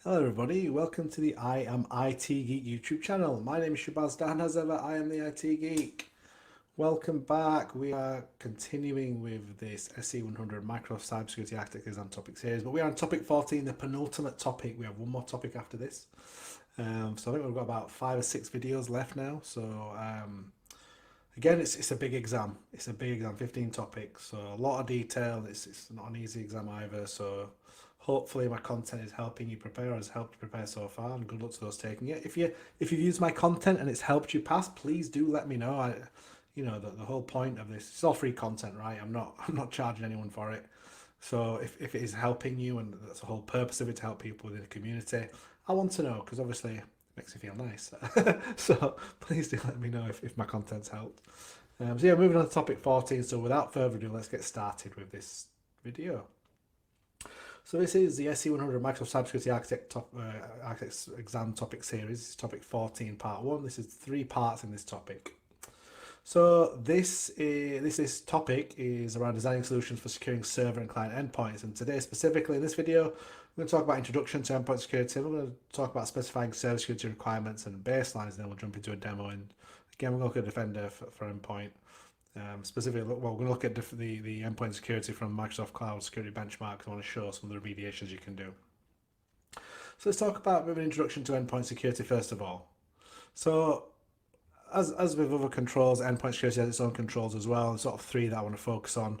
Hello everybody, welcome to the I Am IT Geek YouTube channel. My name is Shabazz Dan, as ever I am the IT Geek. Welcome back. We are continuing with this SC100 Microsoft Cybersecurity Architect Exam topic series, but we are on topic 14, the penultimate topic. We have one more topic after this. So I think we've got about 5 or 6 videos left now. Again, it's a big exam. It's a big exam, 15 topics, so a lot of detail. It's not an easy exam either. So hopefully my content is helping you prepare, or has helped you prepare so far. And good luck to those taking it. If you've used my content and it's helped you pass, please do let me know. The whole point of this, it's all free content, right? I'm not charging anyone for it. So if it is helping you, and that's the whole purpose of it, to help people within the community, I want to know, because obviously it makes me feel nice. So please do let me know if my content's helped. So yeah, moving on to topic 14. So without further ado, let's get started with this video. So this is the SC100 Microsoft Cybersecurity Architects Exam topic series. This is topic 14, part 1. This is 3 parts in this topic. So this topic is around designing solutions for securing server and client endpoints. And today, specifically in this video, we're going to talk about introduction to endpoint security. We're going to talk about specifying server security requirements and baselines, and then we'll jump into a demo. And again, we're going to look at Defender for endpoint. Specifically, we're going to look at the endpoint security from Microsoft Cloud Security Benchmark. I want to show some of the remediations you can do. So let's talk about an introduction to endpoint security first of all. So as with other controls, endpoint security has its own controls as well. There's sort of 3 that I want to focus on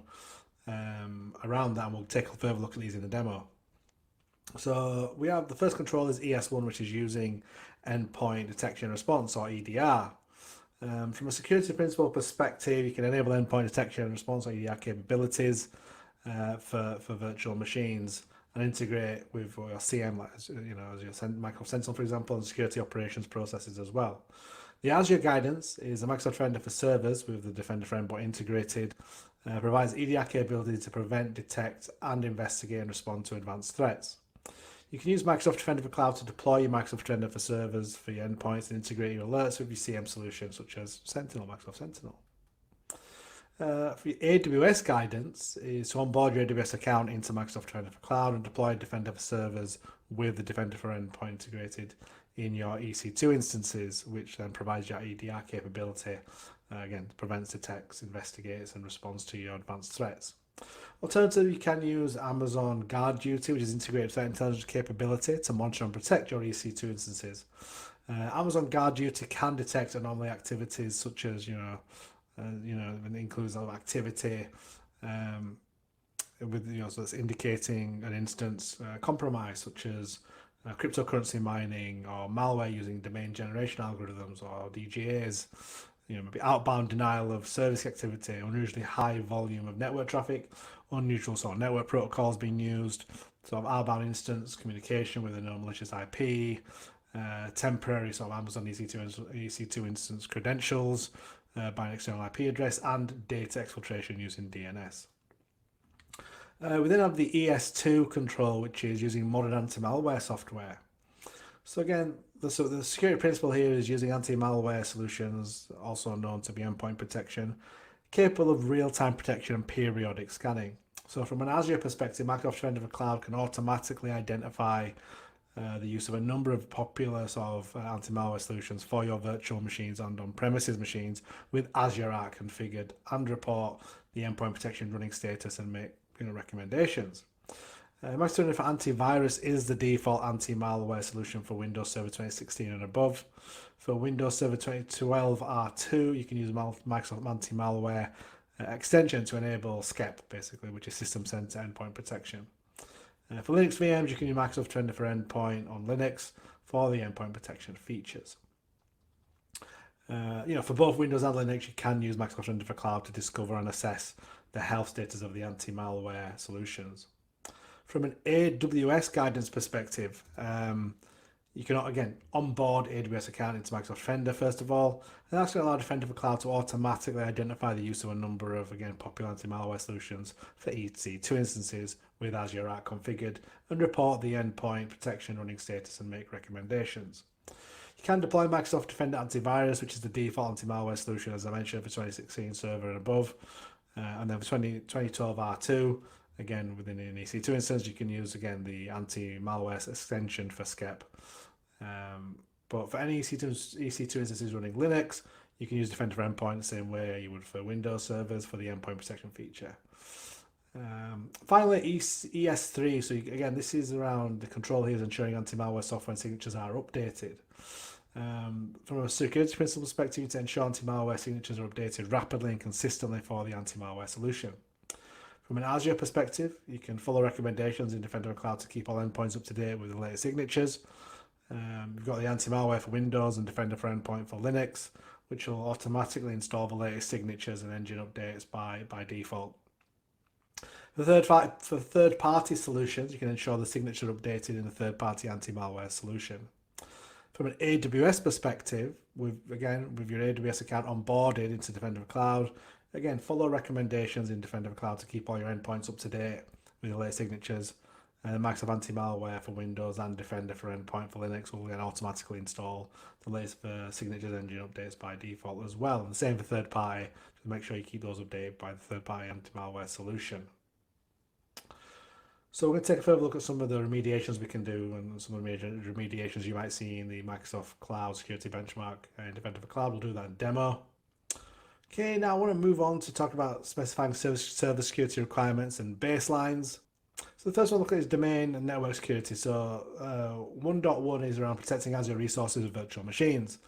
around that, and we'll take a further look at these in the demo. So we have the first control is ES1, which is using endpoint detection and response, or EDR. From a security principle perspective, you can enable endpoint detection and response, or EDR capabilities for virtual machines, and integrate with your CM, as your Microsoft Sentinel, for example, and security operations processes as well. The Azure guidance is the Microsoft Defender for servers with the Defender for Endpoint integrated, provides EDR capability to prevent, detect, and investigate and respond to advanced threats. You can use Microsoft Defender for Cloud to deploy your Microsoft Defender for servers for your endpoints and integrate your alerts with your CM solutions such as Sentinel, Microsoft Sentinel. For your AWS guidance is to onboard your AWS account into Microsoft Defender for Cloud and deploy Defender for servers with the Defender for Endpoint integrated in your EC2 instances, which then provides your EDR capability. Again, prevents, detects, investigates, and responds to your advanced threats. Alternatively, you can use Amazon Guard Duty, which is integrated threat intelligence capability to monitor and protect your EC2 instances. Amazon Guard Duty can detect anomaly activities such as, it includes a lot of activity so it's indicating an instance compromise, such as cryptocurrency mining or malware using domain generation algorithms or DGAs. Maybe outbound denial of service activity, unusually high volume of network traffic, unusual sort of network protocols being used, sort of outbound instance communication with a no malicious IP, temporary sort of Amazon EC2 instance credentials by an external IP address, and data exfiltration using DNS. We then have the ES2 control, which is using modern anti-malware software. So again, the security principle here is using anti-malware solutions, also known to be endpoint protection, capable of real-time protection and periodic scanning. So from an Azure perspective, Microsoft Defender for Cloud can automatically identify the use of a number of popular sort of anti-malware solutions for your virtual machines and on-premises machines with Azure Arc configured, and report the endpoint protection running status and make recommendations. Microsoft Defender for Antivirus is the default anti-malware solution for Windows Server 2016 and above. For Windows Server 2012 R2, you can use Microsoft Anti-Malware extension to enable SCEP, basically, which is System Center Endpoint Protection. For Linux VMs, you can use Microsoft Defender for Endpoint on Linux for the endpoint protection features. For both Windows and Linux, you can use Microsoft Defender for Cloud to discover and assess the health status of the anti-malware solutions. From an AWS guidance perspective, you can, again, onboard AWS account into Microsoft Defender first of all, and that's going to allow Defender for Cloud to automatically identify the use of a number of, again, popular anti-malware solutions for EC2 instances with Azure Arc configured, and report the endpoint protection running status and make recommendations. You can deploy Microsoft Defender Antivirus, which is the default anti-malware solution, as I mentioned, for 2016 server and above, and then for 2012 R2, Again, within an EC2 instance, you can use, again, the anti-malware extension for SCEP. But for any EC2 instances running Linux, you can use Defender for Endpoint the same way you would for Windows servers for the endpoint protection feature. Finally, ES3. So again, this is around the control here is ensuring anti-malware software and signatures are updated. From a security principle perspective, you to ensure anti-malware signatures are updated rapidly and consistently for the anti-malware solution. From an Azure perspective, you can follow recommendations in Defender Cloud to keep all endpoints up to date with the latest signatures. You've got the anti-malware for Windows and Defender for Endpoint for Linux, which will automatically install the latest signatures and engine updates by default. For third-party solutions, you can ensure the signature updated in a third-party anti-malware solution. From an AWS perspective, with your AWS account onboarded into Defender for Cloud, again, follow recommendations in Defender for Cloud to keep all your endpoints up to date with the latest signatures. And Microsoft anti-malware for Windows and Defender for Endpoint for Linux will then automatically install the latest signatures engine updates by default as well. And the same for third party, to make sure you keep those updated by the third party anti-malware solution. So we're going to take a further look at some of the remediations we can do and some of the major remediations you might see in the Microsoft Cloud Security Benchmark and Defender for Cloud. We'll do that in demo. Okay, now I want to move on to talk about specifying server security requirements and baselines. So the first one, look at is domain and network security. So 1.1 is around protecting Azure resources with virtual machines.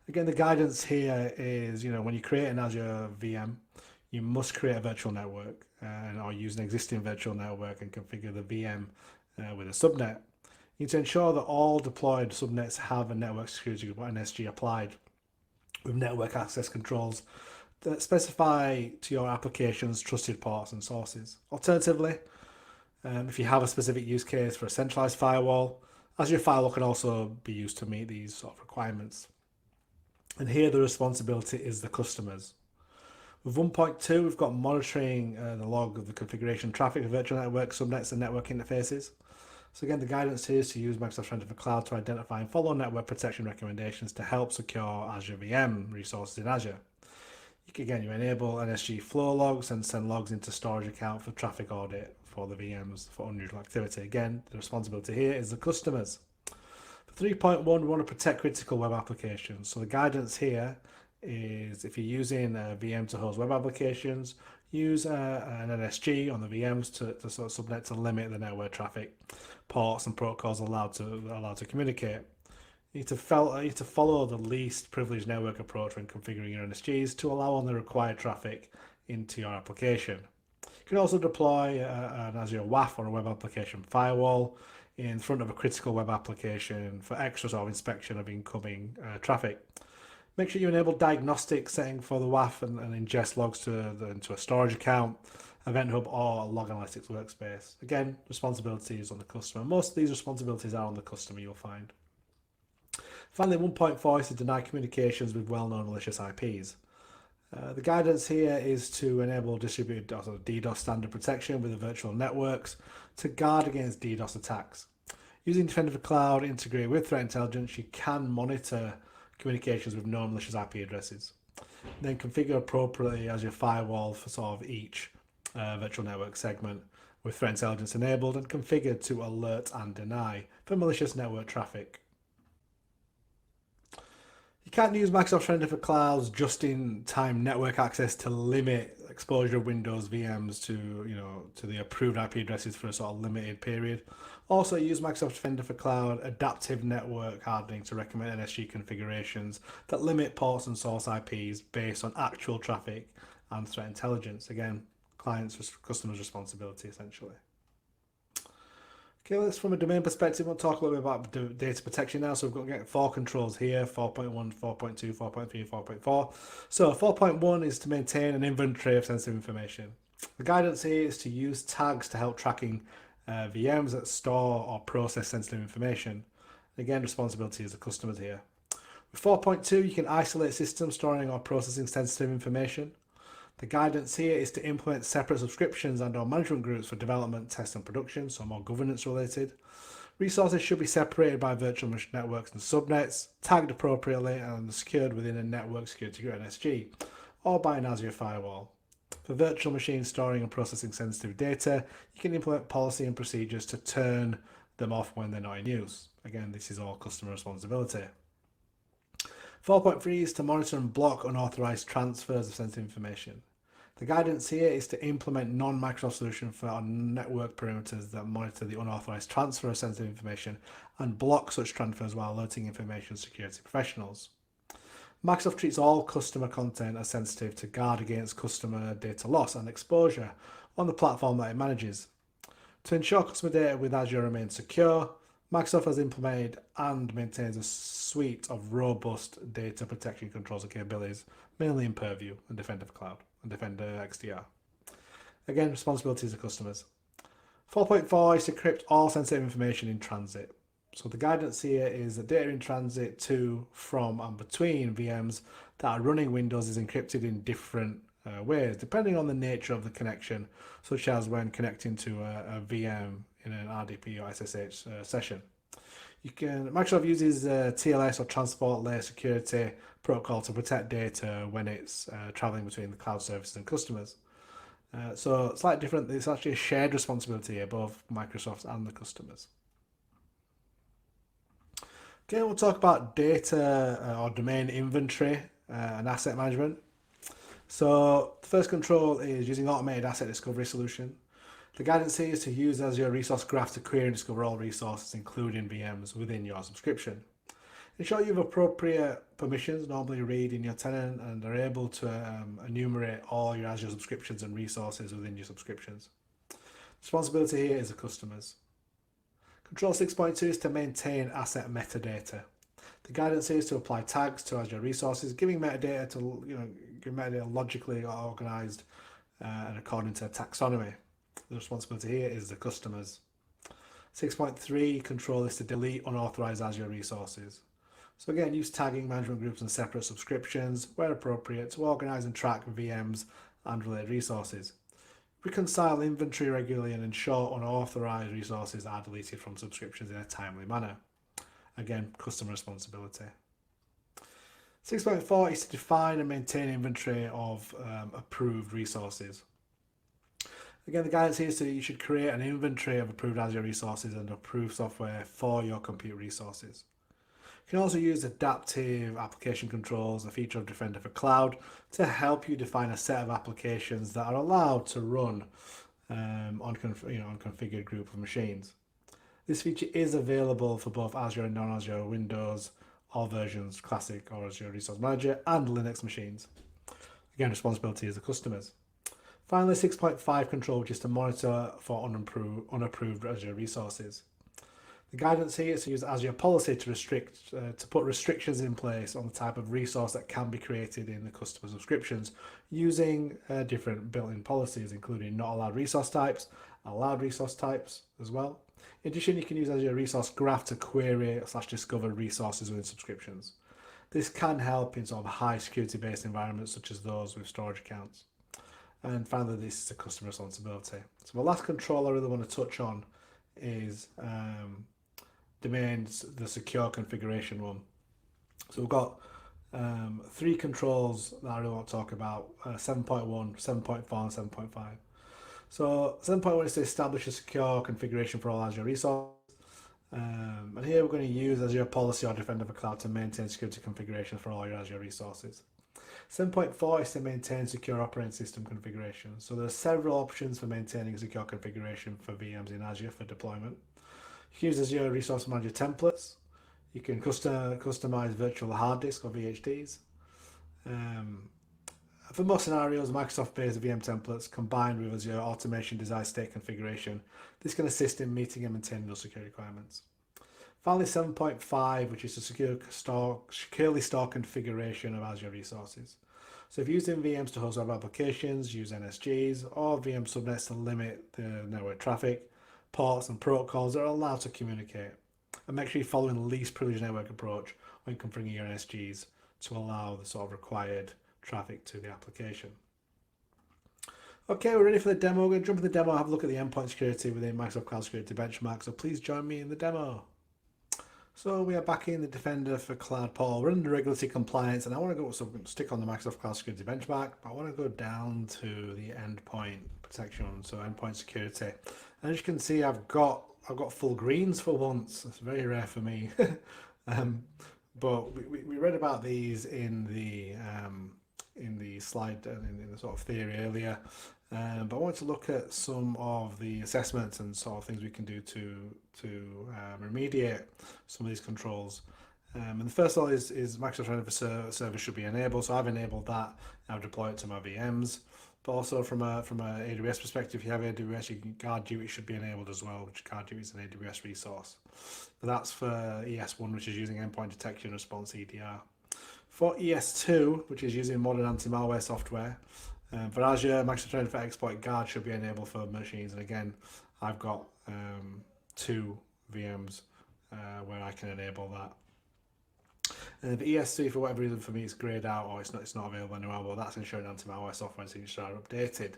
Again, the guidance here is, when you create an Azure VM, you must create a virtual network or use an existing virtual network and configure the VM with a subnet. You need to ensure that all deployed subnets have a network security NSG applied with network access controls that specify to your application's trusted ports and sources. Alternatively, if you have a specific use case for a centralized firewall, Azure Firewall can also be used to meet these sort of requirements. And here the responsibility is the customer's. With 1.2, we've got monitoring the log of the configuration traffic of virtual network, subnets, and network interfaces. So again, the guidance here is to use Microsoft Defender for Cloud to identify and follow network protection recommendations to help secure Azure VM resources in Azure. You enable NSG flow logs and send logs into storage account for traffic audit for the VMs for unusual activity. Again, the responsibility here is the customers. For 3.1, we want to protect critical web applications. So the guidance here is if you're using a VM to host web applications, use an NSG on the VMs to sort of subnet to limit the network traffic, ports and protocols allowed to communicate. You need to follow the least privileged network approach when configuring your NSGs to allow on the required traffic into your application. You can also deploy an Azure WAF or a web application firewall in front of a critical web application for extra sort of inspection of incoming traffic. Make sure you enable diagnostic setting for the WAF and ingest logs into a storage account, Event Hub, or Log Analytics workspace. Again, responsibilities on the customer. Most of these responsibilities are on the customer, you'll find. Finally, 1.4 is to deny communications with well-known malicious IPs. The guidance here is to enable distributed DDoS standard protection with the virtual networks to guard against DDoS attacks. Using Defender for Cloud integrated with threat intelligence, you can monitor communications with known malicious IP addresses. Then configure appropriately as your firewall for sort of each virtual network segment with threat intelligence enabled and configured to alert and deny for malicious network traffic. You can't use Microsoft Defender for Cloud's just-in-time network access to limit exposure of Windows VMs to the approved IP addresses for a sort of limited period. Also, use Microsoft Defender for Cloud adaptive network hardening to recommend NSG configurations that limit ports and source IPs based on actual traffic and threat intelligence. Again, customers' responsibility essentially. Okay, let's from a domain perspective, we'll talk a little bit about data protection now. So we've got 4 controls here, 4.1, 4.2, 4.3, 4.4. So 4.1 is to maintain an inventory of sensitive information. The guidance here is to use tags to help tracking VMs that store or process sensitive information. Again, responsibility is the customers here. With 4.2, you can isolate systems storing or processing sensitive information. The guidance here is to implement separate subscriptions and/or management groups for development, test and production, so more governance related. Resources should be separated by virtual networks and subnets, tagged appropriately and secured within a network security group NSG, or by an Azure firewall. For virtual machines storing and processing sensitive data, you can implement policy and procedures to turn them off when they're not in use. Again, this is all customer responsibility. 4.3 is to monitor and block unauthorized transfers of sensitive information. The guidance here is to implement non-Microsoft solution for our network perimeters that monitor the unauthorized transfer of sensitive information and block such transfers while alerting information security professionals. Microsoft treats all customer content as sensitive to guard against customer data loss and exposure on the platform that it manages. To ensure customer data with Azure remains secure, Microsoft has implemented and maintains a suite of robust data protection controls and capabilities, mainly in Purview and Defender for Cloud and Defender XDR. Again, responsibilities of customers. 4.4 is to encrypt all sensitive information in transit. So the guidance here is that data in transit to, from and between VMs that are running Windows is encrypted in different ways, depending on the nature of the connection, such as when connecting to a VM in an RDP or SSH session. Microsoft uses TLS or Transport Layer Security Protocol to protect data when it's traveling between the cloud services and customers. So slightly different. It's actually a shared responsibility here, both Microsoft and the customers. Okay, we'll talk about data or domain inventory and asset management. So the first control is using automated asset discovery solution. The guidance here is to use Azure Resource Graph to query and discover all resources, including VMs, within your subscription. Ensure you have appropriate permissions, normally read in your tenant, and are able to enumerate all your Azure subscriptions and resources within your subscriptions. Responsibility here is the customers. Control 6.2 is to maintain asset metadata. The guidance here is to apply tags to Azure resources, giving metadata to give metadata logically organized and according to taxonomy. The responsibility here is the customers. 6.3 control is to delete unauthorized Azure resources. So again, use tagging, management groups and separate subscriptions where appropriate to organize and track VMs and related resources. Reconcile inventory regularly and ensure unauthorized resources are deleted from subscriptions in a timely manner. Again, customer responsibility. 6.4 is to define and maintain inventory of approved resources. Again, the guidance here is that you should create an inventory of approved Azure resources and approved software for your compute resources. You can also use adaptive application controls, a feature of Defender for Cloud, to help you define a set of applications that are allowed to run on configured group of machines. This feature is available for both Azure and non-Azure Windows, all versions, Classic or Azure Resource Manager, and Linux machines. Again, responsibility is the customers. Finally, 6.5 control, which is to monitor for unapproved Azure resources. The guidance here is to use Azure policy to put restrictions in place on the type of resource that can be created in the customer subscriptions using different built-in policies, including not allowed resource types, allowed resource types as well. In addition, you can use Azure Resource Graph to query/discover resources within subscriptions. This can help in sort of high security-based environments such as those with storage accounts. And finally, this is a customer responsibility. So the last control I really want to touch on is domains, the secure configuration one. So we've got three controls that I really want to talk about, 7.1, 7.4 and 7.5. So 7.1 is to establish a secure configuration for all Azure resources. And here we're going to use Azure Policy or Defender for Cloud to maintain security configuration for all your Azure resources. 7.4 is to maintain secure operating system configuration. So there are several options for maintaining secure configuration for VMs in Azure for deployment. You can use Azure Resource Manager templates. You can customize virtual hard disk or VHDs. For most scenarios, Microsoft-based VM templates combined with Azure Automation Design State Configuration, this can assist in meeting and maintaining those security requirements. Finally, 7.5, which is to securely store configuration of Azure resources. So if you're using VMs to host web applications, use NSGs or VM subnets to limit the network traffic, ports and protocols that are allowed to communicate. And make sure you're following the least privileged network approach when configuring your NSGs to allow the sort of required traffic to the application. Okay, we're ready for the demo. We're going to jump in the demo and have a look at the endpoint security within Microsoft Cloud Security Benchmark. So please join me in the demo. So we are back in the Defender for Cloud Portal. We're under regulatory compliance, and I want to go, so stick on the Microsoft Cloud Security Benchmark, but I want to go down to the endpoint protection, so endpoint security. And as you can see, I've got full greens for once. It's very rare for me. um, but we read about these in the slide and in the sort of theory earlier. But I want to look at some of the assessments and sort of things we can do to remediate some of these controls. And the first one is Microsoft Defender service should be enabled. So I've enabled that. I've deployed it to my VMs. But also from a AWS perspective, if you have AWS, guard duty should be enabled as well, which guard duty is an AWS resource. But that's for ES1, which is using endpoint detection response EDR. For ES2, which is using modern anti-malware software, for Azure, Microsoft Defender for Exploit Guard should be enabled for machines. And again, I've got 2 VMs where I can enable that. And the ES3, for whatever reason, for me, it's grayed out or it's not available anywhere. Well, that's ensuring anti-malware software signatures are updated.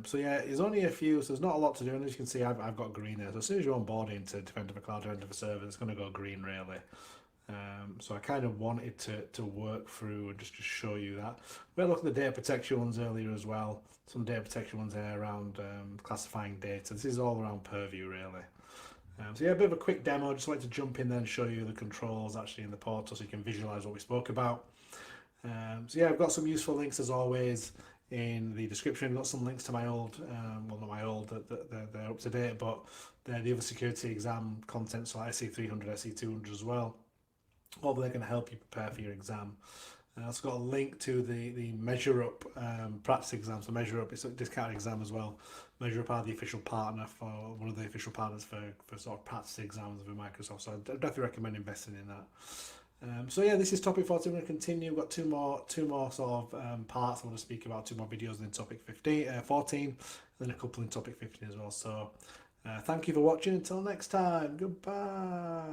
So yeah, there's only a few, so there's not a lot to do. And as you can see, I've got green there. So as soon as you're onboarding to Defender for Cloud, Defender for Server, it's going to go green really. So I kind of wanted to work through and just show you that. We had a look at the data protection ones earlier as well. Some data protection ones there around classifying data. This is all around purview really. So yeah, a bit of a quick demo. Just wanted to jump in there and show you the controls actually in the portal so you can visualize what we spoke about. So yeah, I've got some useful links as always in the description. I've got some links to my old, well not my old, they're up to date, but they're the other security exam content, so SC300, SC200 as well. Or they're going to help you prepare for your exam. I've also got a link to the Measure Up practice exam. So Measure Up is a discounted exam as well. Measure Up are the official partner for one of the official partners for sort of practice exams with Microsoft. So I definitely recommend investing in that. So yeah, this is topic 14. We're going to continue. We've got two more sort of parts I want to speak about, 2 more videos in topic 14, and then a couple in topic 15 as well. So thank you for watching. Until next time, goodbye.